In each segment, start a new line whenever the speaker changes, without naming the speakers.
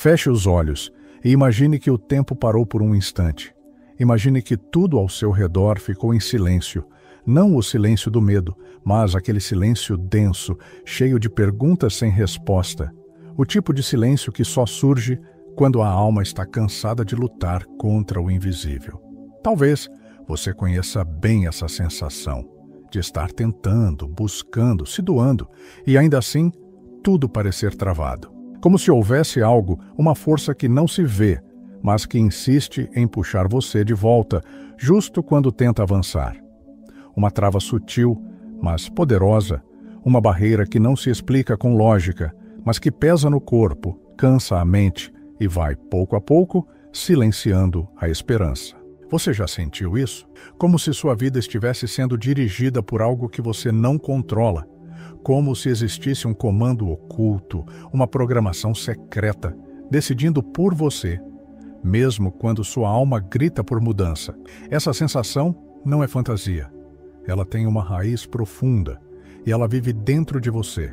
Feche os olhos e imagine que o tempo parou por um instante. Imagine que tudo ao seu redor ficou em silêncio. Não o silêncio do medo, mas aquele silêncio denso, cheio de perguntas sem resposta. O tipo de silêncio que só surge quando a alma está cansada de lutar contra o invisível. Talvez você conheça bem essa sensação de estar tentando, buscando, se doando, e ainda assim tudo parecer travado. Como se houvesse algo, uma força que não se vê, mas que insiste em puxar você de volta, justo quando tenta avançar. Uma trava sutil, mas poderosa, uma barreira que não se explica com lógica, mas que pesa no corpo, cansa a mente e vai, pouco a pouco, silenciando a esperança. Você já sentiu isso? Como se sua vida estivesse sendo dirigida por algo que você não controla. Como se existisse um comando oculto, uma programação secreta, decidindo por você, mesmo quando sua alma grita por mudança. Essa sensação não é fantasia. Ela tem uma raiz profunda e ela vive dentro de você.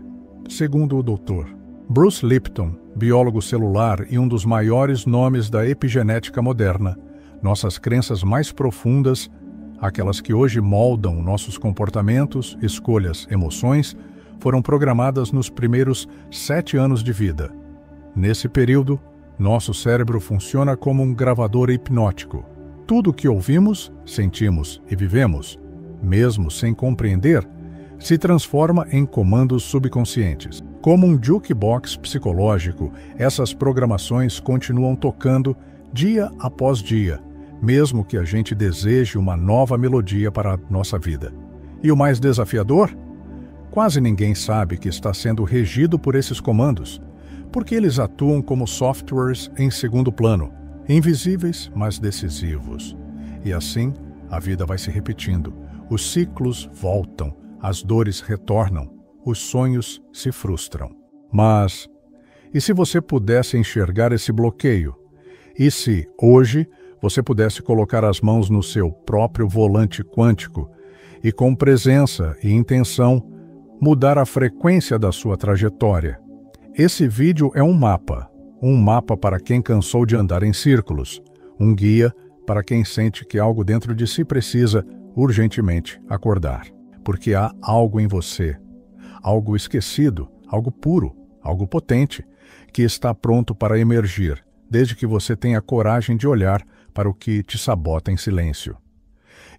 Segundo o Dr. Bruce Lipton, biólogo celular e um dos maiores nomes da epigenética moderna, nossas crenças mais profundas, aquelas que hoje moldam nossos comportamentos, escolhas, emoções, foram programadas nos primeiros 7 anos de vida. Nesse período, nosso cérebro funciona como um gravador hipnótico. Tudo o que ouvimos, sentimos e vivemos, mesmo sem compreender, se transforma em comandos subconscientes. Como um jukebox psicológico, essas programações continuam tocando dia após dia, mesmo que a gente deseje uma nova melodia para a nossa vida. E o mais desafiador? Quase ninguém sabe que está sendo regido por esses comandos, porque eles atuam como softwares em segundo plano, invisíveis, mas decisivos. E assim, a vida vai se repetindo, os ciclos voltam, as dores retornam, os sonhos se frustram. Mas, e se você pudesse enxergar esse bloqueio? E se, hoje, você pudesse colocar as mãos no seu próprio volante quântico e, com presença e intenção, mudar a frequência da sua trajetória? Esse vídeo é um mapa para quem cansou de andar em círculos, um guia para quem sente que algo dentro de si precisa urgentemente acordar. Porque há algo em você, algo esquecido, algo puro, algo potente, que está pronto para emergir, desde que você tenha coragem de olhar para o que te sabota em silêncio.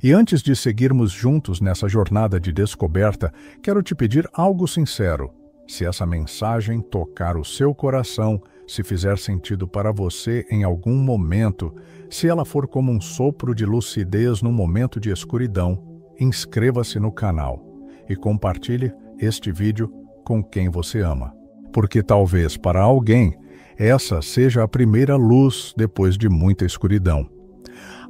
E antes de seguirmos juntos nessa jornada de descoberta, quero te pedir algo sincero. Se essa mensagem tocar o seu coração, se fizer sentido para você em algum momento, se ela for como um sopro de lucidez num momento de escuridão, inscreva-se no canal e compartilhe este vídeo com quem você ama. Porque talvez para alguém essa seja a primeira luz depois de muita escuridão.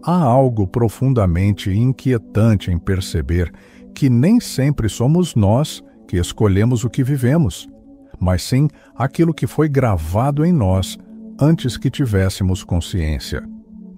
Há algo profundamente inquietante em perceber que nem sempre somos nós que escolhemos o que vivemos, mas sim aquilo que foi gravado em nós antes que tivéssemos consciência.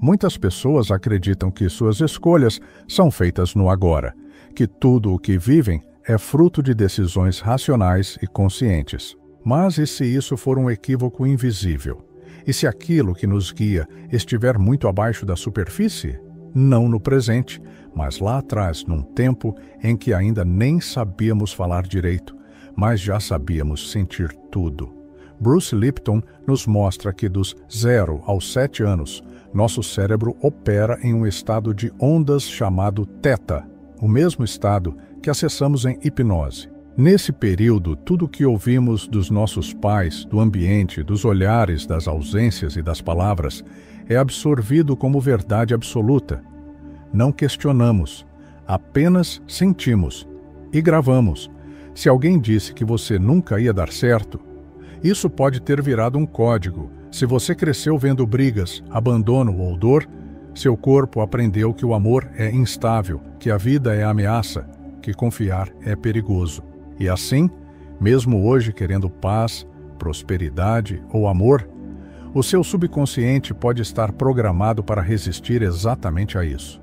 Muitas pessoas acreditam que suas escolhas são feitas no agora, que tudo o que vivem é fruto de decisões racionais e conscientes. Mas e se isso for um equívoco invisível? E se aquilo que nos guia estiver muito abaixo da superfície? Não no presente, mas lá atrás, num tempo em que ainda nem sabíamos falar direito, mas já sabíamos sentir tudo. Bruce Lipton nos mostra que dos 0 aos 7 anos, nosso cérebro opera em um estado de ondas chamado teta, o mesmo estado que acessamos em hipnose. Nesse período, tudo o que ouvimos dos nossos pais, do ambiente, dos olhares, das ausências e das palavras, é absorvido como verdade absoluta. Não questionamos, apenas sentimos e gravamos. Se alguém disse que você nunca ia dar certo, isso pode ter virado um código. Se você cresceu vendo brigas, abandono ou dor, seu corpo aprendeu que o amor é instável, que a vida é ameaça, que confiar é perigoso. E assim, mesmo hoje querendo paz, prosperidade ou amor, o seu subconsciente pode estar programado para resistir exatamente a isso.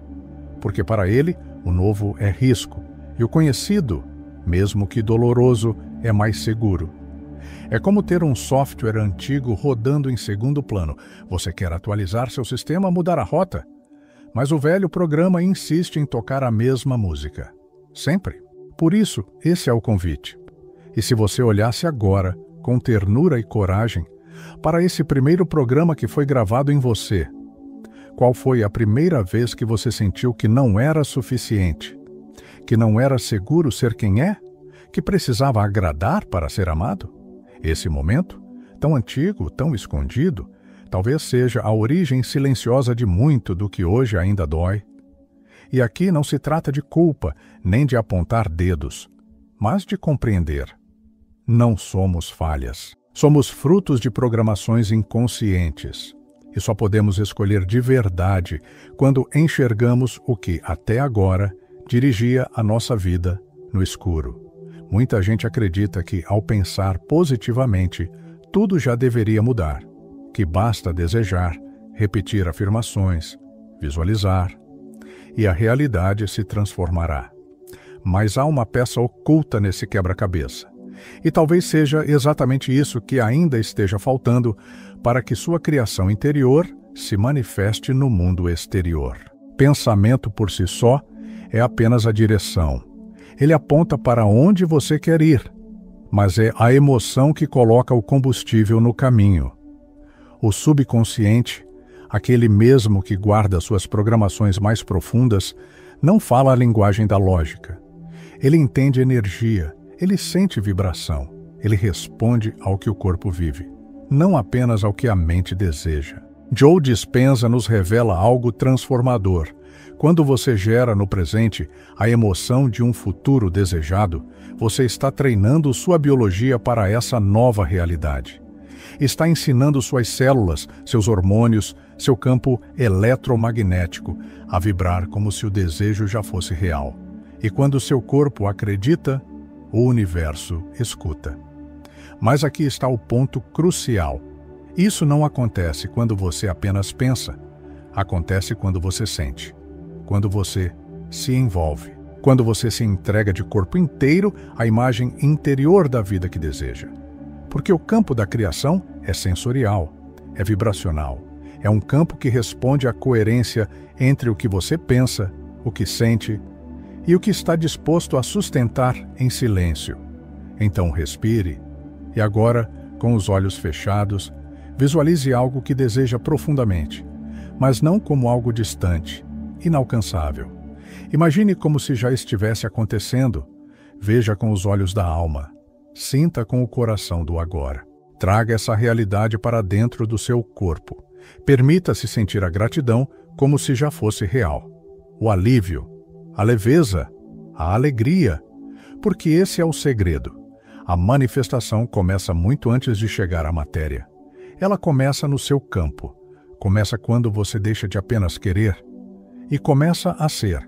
Porque para ele, o novo é risco, e o conhecido, mesmo que doloroso, é mais seguro. É como ter um software antigo rodando em segundo plano. Você quer atualizar seu sistema, mudar a rota, mas o velho programa insiste em tocar a mesma música. Sempre. Por isso, esse é o convite. E se você olhasse agora, com ternura e coragem, para esse primeiro programa que foi gravado em você, qual foi a primeira vez que você sentiu que não era suficiente? Que não era seguro ser quem é? Que precisava agradar para ser amado? Esse momento, tão antigo, tão escondido, talvez seja a origem silenciosa de muito do que hoje ainda dói. E aqui não se trata de culpa, nem de apontar dedos, mas de compreender. Não somos falhas. Somos frutos de programações inconscientes. E só podemos escolher de verdade quando enxergamos o que, até agora, dirigia a nossa vida no escuro. Muita gente acredita que, ao pensar positivamente, tudo já deveria mudar, que basta desejar, repetir afirmações, visualizar, e a realidade se transformará. Mas há uma peça oculta nesse quebra-cabeça. E talvez seja exatamente isso que ainda esteja faltando para que sua criação interior se manifeste no mundo exterior. Pensamento por si só é apenas a direção. Ele aponta para onde você quer ir, mas é a emoção que coloca o combustível no caminho. O subconsciente, aquele mesmo que guarda suas programações mais profundas, não fala a linguagem da lógica. Ele entende energia, ele sente vibração, ele responde ao que o corpo vive, não apenas ao que a mente deseja. Joe Dispenza nos revela algo transformador. Quando você gera no presente a emoção de um futuro desejado, você está treinando sua biologia para essa nova realidade. Está ensinando suas células, seus hormônios, seu campo eletromagnético a vibrar como se o desejo já fosse real. E quando seu corpo acredita, o universo escuta. Mas aqui está o ponto crucial. Isso não acontece quando você apenas pensa. Acontece quando você sente. Quando você se envolve. Quando você se entrega de corpo inteiro à imagem interior da vida que deseja. Porque o campo da criação é sensorial, é vibracional. É um campo que responde à coerência entre o que você pensa, o que sente e o que está disposto a sustentar em silêncio. Então respire e agora, com os olhos fechados, visualize algo que deseja profundamente, mas não como algo distante, inalcançável. Imagine como se já estivesse acontecendo. Veja com os olhos da alma. Sinta com o coração do agora. Traga essa realidade para dentro do seu corpo. Permita-se sentir a gratidão como se já fosse real. O alívio, a leveza, a alegria, porque esse é o segredo. A manifestação começa muito antes de chegar à matéria. Ela começa no seu campo. Começa quando você deixa de apenas querer e começa a ser.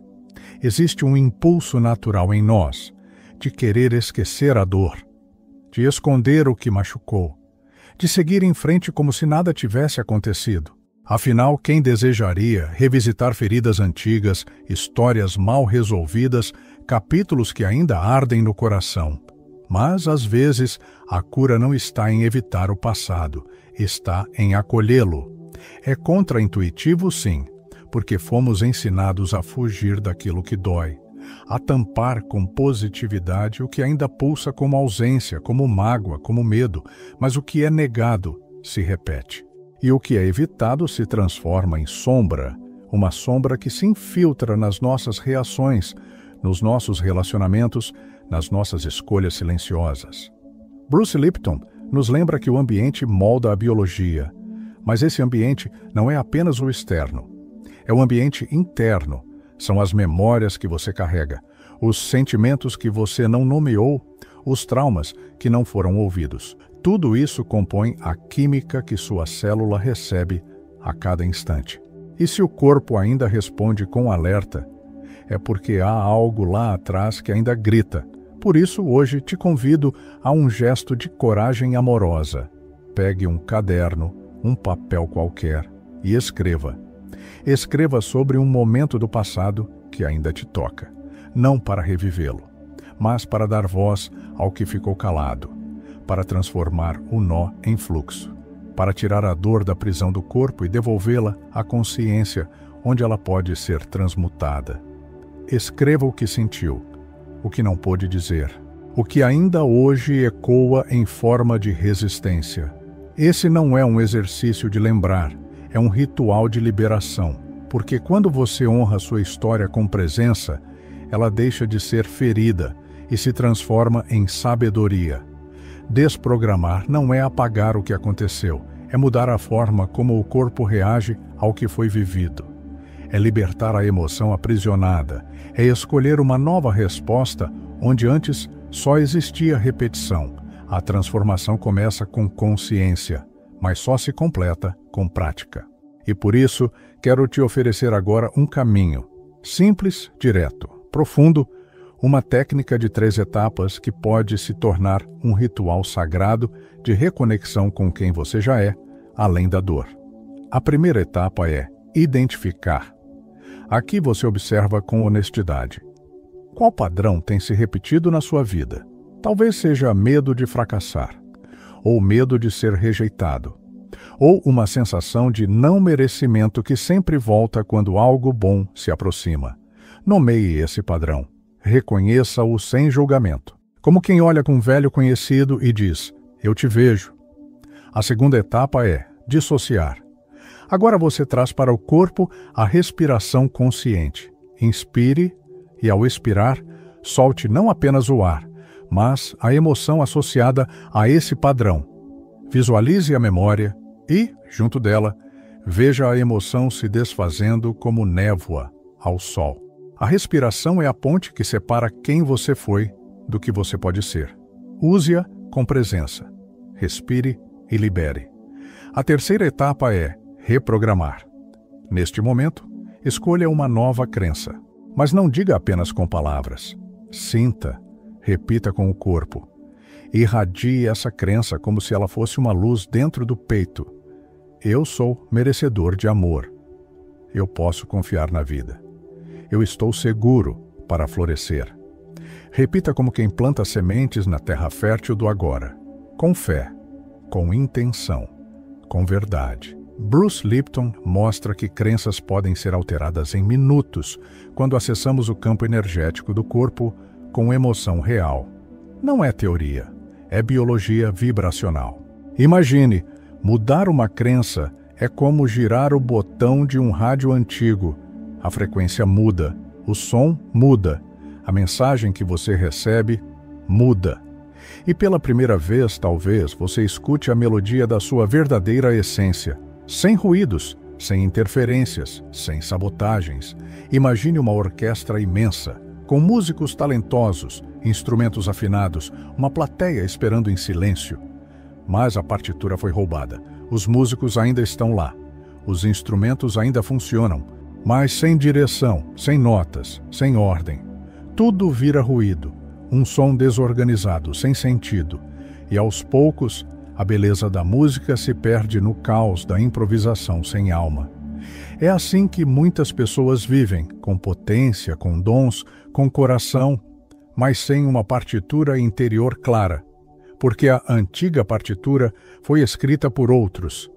Existe um impulso natural em nós de querer esquecer a dor, de esconder o que machucou, de seguir em frente como se nada tivesse acontecido. Afinal, quem desejaria revisitar feridas antigas, histórias mal resolvidas, capítulos que ainda ardem no coração? Mas, às vezes, a cura não está em evitar o passado, está em acolhê-lo. É contraintuitivo, sim, porque fomos ensinados a fugir daquilo que dói, a tampar com positividade o que ainda pulsa como ausência, como mágoa, como medo, mas o que é negado se repete. E o que é evitado se transforma em sombra, uma sombra que se infiltra nas nossas reações, nos nossos relacionamentos, nas nossas escolhas silenciosas. Bruce Lipton nos lembra que o ambiente molda a biologia, mas esse ambiente não é apenas o externo, é o ambiente interno. São as memórias que você carrega, os sentimentos que você não nomeou, os traumas que não foram ouvidos. Tudo isso compõe a química que sua célula recebe a cada instante. E se o corpo ainda responde com alerta, é porque há algo lá atrás que ainda grita. Por isso, hoje te convido a um gesto de coragem amorosa. Pegue um caderno, um papel qualquer e escreva. Escreva sobre um momento do passado que ainda te toca, não para revivê-lo, mas para dar voz ao que ficou calado, para transformar o nó em fluxo, para tirar a dor da prisão do corpo e devolvê-la à consciência, onde ela pode ser transmutada. Escreva o que sentiu, o que não pôde dizer, o que ainda hoje ecoa em forma de resistência. Esse não é um exercício de lembrar, é um ritual de liberação, porque quando você honra sua história com presença, ela deixa de ser ferida e se transforma em sabedoria. Desprogramar não é apagar o que aconteceu, é mudar a forma como o corpo reage ao que foi vivido. É libertar a emoção aprisionada, é escolher uma nova resposta onde antes só existia repetição. A transformação começa com consciência, mas só se completa com prática. E por isso, quero te oferecer agora um caminho, simples, direto, profundo, uma técnica de 3 etapas que pode se tornar um ritual sagrado de reconexão com quem você já é, além da dor. A primeira etapa é identificar. Aqui você observa com honestidade. Qual padrão tem se repetido na sua vida? Talvez seja medo de fracassar, ou medo de ser rejeitado, ou uma sensação de não merecimento que sempre volta quando algo bom se aproxima. Nomeie esse padrão. Reconheça-o sem julgamento, como quem olha com um velho conhecido e diz, eu te vejo. A segunda etapa é dissociar. Agora você traz para o corpo a respiração consciente. Inspire e, ao expirar, solte não apenas o ar, mas a emoção associada a esse padrão. Visualize a memória e, junto dela, veja a emoção se desfazendo como névoa ao sol. A respiração é a ponte que separa quem você foi do que você pode ser. Use-a com presença. Respire e libere. A terceira etapa é reprogramar. Neste momento, escolha uma nova crença. Mas não diga apenas com palavras. Sinta, repita com o corpo. Irradie essa crença como se ela fosse uma luz dentro do peito. Eu sou merecedor de amor. Eu posso confiar na vida. Eu estou seguro para florescer. Repita como quem planta sementes na terra fértil do agora, com fé, com intenção, com verdade. Bruce Lipton mostra que crenças podem ser alteradas em minutos quando acessamos o campo energético do corpo com emoção real. Não é teoria, é biologia vibracional. Imagine, mudar uma crença é como girar o botão de um rádio antigo. A frequência muda, o som muda, a mensagem que você recebe muda. E pela primeira vez, talvez, você escute a melodia da sua verdadeira essência, sem ruídos, sem interferências, sem sabotagens. Imagine uma orquestra imensa, com músicos talentosos, instrumentos afinados, uma plateia esperando em silêncio. Mas a partitura foi roubada. Os músicos ainda estão lá. Os instrumentos ainda funcionam, mas sem direção, sem notas, sem ordem. Tudo vira ruído, um som desorganizado, sem sentido. E aos poucos, a beleza da música se perde no caos da improvisação sem alma. É assim que muitas pessoas vivem, com potência, com dons, com coração, mas sem uma partitura interior clara, porque a antiga partitura foi escrita por outros,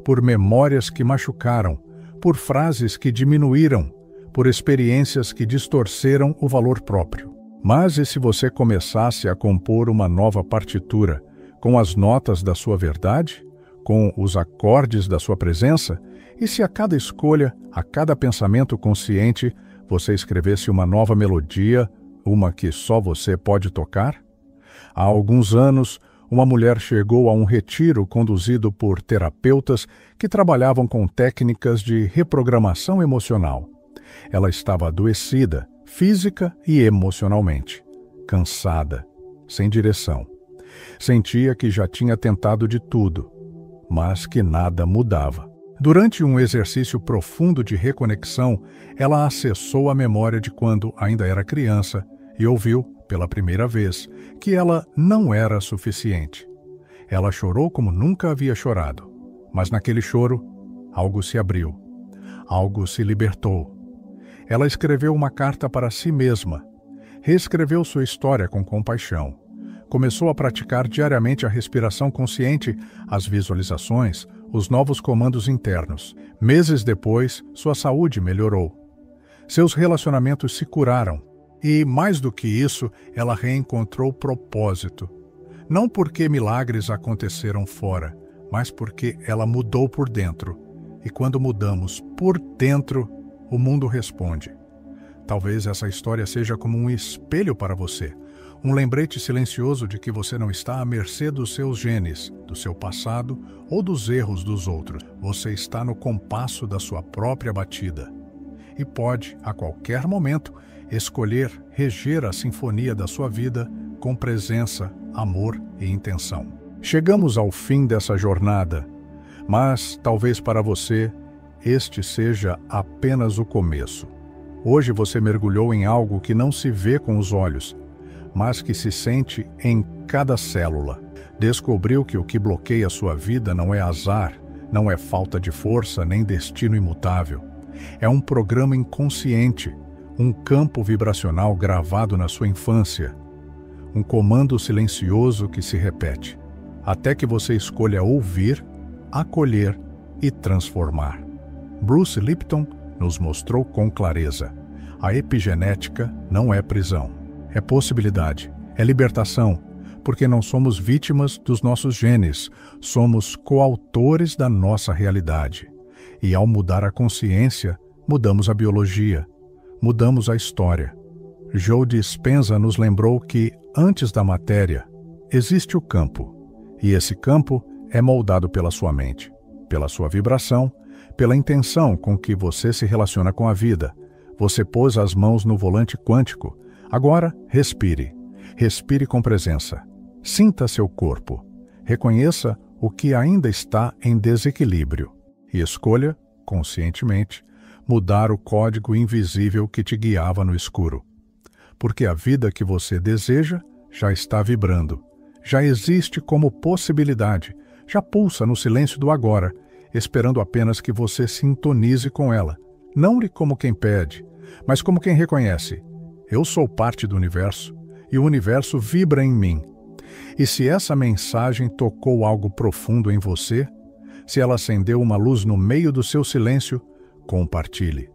por memórias que machucaram, por frases que diminuíram, por experiências que distorceram o valor próprio. Mas e se você começasse a compor uma nova partitura, com as notas da sua verdade, com os acordes da sua presença, e se a cada escolha, a cada pensamento consciente, você escrevesse uma nova melodia, uma que só você pode tocar? Há alguns anos, uma mulher chegou a um retiro conduzido por terapeutas que trabalhavam com técnicas de reprogramação emocional. Ela estava adoecida, física e emocionalmente, cansada, sem direção. Sentia que já tinha tentado de tudo, mas que nada mudava. Durante um exercício profundo de reconexão, ela acessou a memória de quando ainda era criança e ouviu, pela primeira vez, que ela não era suficiente. Ela chorou como nunca havia chorado, mas naquele choro, algo se abriu, algo se libertou. Ela escreveu uma carta para si mesma, reescreveu sua história com compaixão, Começou a praticar diariamente a respiração consciente, as visualizações, os novos comandos internos. Meses depois, sua saúde melhorou. Seus relacionamentos se curaram. E, mais do que isso, ela reencontrou propósito. Não porque milagres aconteceram fora, mas porque ela mudou por dentro. E quando mudamos por dentro, o mundo responde. Talvez essa história seja como um espelho para você, um lembrete silencioso de que você não está à mercê dos seus genes, do seu passado ou dos erros dos outros. Você está no compasso da sua própria batida. E pode, a qualquer momento, escolher reger a sinfonia da sua vida com presença, amor e intenção. Chegamos ao fim dessa jornada, mas talvez para você este seja apenas o começo. Hoje você mergulhou em algo que não se vê com os olhos, mas que se sente em cada célula. Descobriu que o que bloqueia sua vida não é azar, não é falta de força nem destino imutável. É um programa inconsciente, um campo vibracional gravado na sua infância, um comando silencioso que se repete, até que você escolha ouvir, acolher e transformar. Bruce Lipton nos mostrou com clareza: a epigenética não é prisão, é possibilidade, é libertação, porque não somos vítimas dos nossos genes, somos coautores da nossa realidade. E ao mudar a consciência, mudamos a biologia, mudamos a história. Joe Dispenza nos lembrou que, antes da matéria, existe o campo, e esse campo é moldado pela sua mente, pela sua vibração, pela intenção com que você se relaciona com a vida. Você pôs as mãos no volante quântico. Agora, respire. Respire com presença. Sinta seu corpo. Reconheça o que ainda está em desequilíbrio. E escolha, conscientemente, mudar o código invisível que te guiava no escuro. Porque a vida que você deseja já está vibrando. Já existe como possibilidade. Já pulsa no silêncio do agora, esperando apenas que você sintonize com ela. Não como quem pede, mas como quem reconhece: eu sou parte do universo e o universo vibra em mim. E se essa mensagem tocou algo profundo em você, se ela acendeu uma luz no meio do seu silêncio, compartilhe.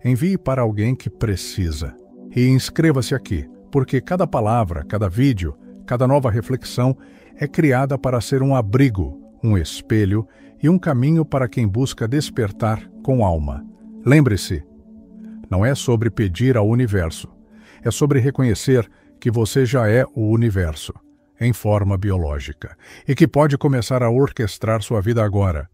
Envie para alguém que precisa. E inscreva-se aqui, porque cada palavra, cada vídeo, cada nova reflexão é criada para ser um abrigo, um espelho e um caminho para quem busca despertar com alma. Lembre-se, não é sobre pedir ao universo, é sobre reconhecer que você já é o universo, em forma biológica, e que pode começar a orquestrar sua vida agora.